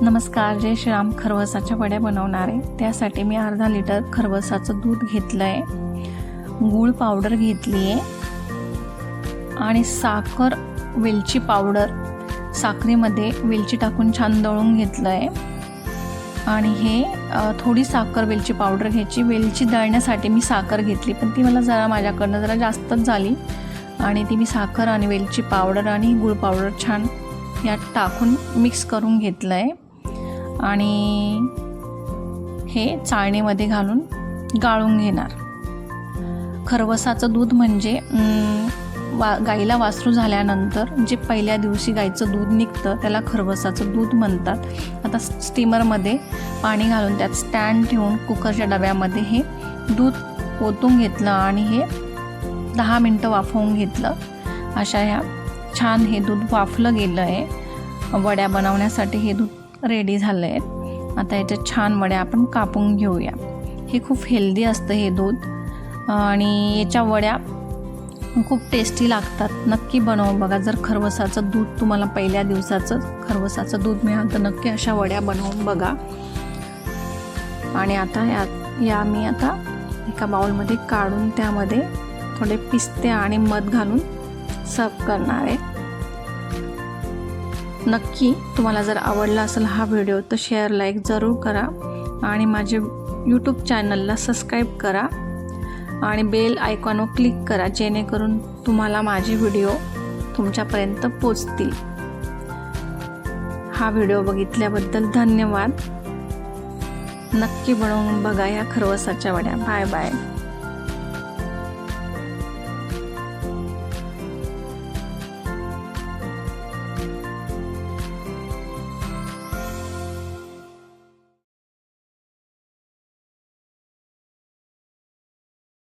नमस्कार, जय श्रीराम. खरवसाच्या वड्या बनवणार आहे. त्यासाठी मी अर्धा लिटर खरवसाचं दूध घेतलं आहे, गूळ पावडर घेतली आहे आणि साखर, वेलची पावडर, साखरेमध्ये वेलची टाकून छान दळून घेतलं आहे. आणि हे थोडी साखर, वेलची पावडर घ्यायची. वेलची दळण्यासाठी मी साखर घेतली, पण ती मला माझ्याकडनं जरा जास्तच झाली आणि ती मी साखर आणि वेलची पावडर आणि गूळ पावडर छान यात टाकून मिक्स करून घेतलं आहे आणि हे चाळणीमध्ये घालून गाळून घेणार. खरवसाचं दूध म्हणजे गाईला वासरू झाल्यानंतर जे पहिल्या दिवशी गाईचं दूध निघतं त्याला खरवसाचं दूध म्हणतात. आता स्टीमरमध्ये पाणी घालून त्यात स्टँड ठेवून कुकरच्या डब्यामध्ये हे दूध ओतून घेतलं आणि हे 10 मिनटं वाफवून घेतलं. अशा ह्या छान हे दूध वाफलं गेलं आहे. वड्या बनवण्यासाठी हे दूध रेडी झालं आहे. आता याच्या छान वड्या आपण कापून घेऊया. हे खूप हेल्दी असतं हे दूध आणि याच्या वड्या खूप टेस्टी लागतात. नक्की बनवून बघा. जर खरवसाचं दूध तुम्हाला पहिल्या दिवसाचं खरवसाचं दूध मिळालं तर नक्की अशा वड्या बनवून बघा. आणि आता या मी आता एका बाउलमध्ये काढून त्यामध्ये थोडे पिस्ते आणि मध घालून सर्व करणार आहे. नक्की तुम्हाला जर आवडला असेल हा व्हिडिओ तर शेअर, लाईक जरूर करा आणि माझे यूट्यूब चॅनलला सबस्क्राईब करा आणि बेल आयकॉनवर क्लिक करा, जेणेकरून तुम्हाला माझे व्हिडिओ तुमच्यापर्यंत पोचतील. हा व्हिडिओ बघितल्याबद्दल धन्यवाद. नक्की बनवून बघा या खरवसाच्या वड्या. Bye bye.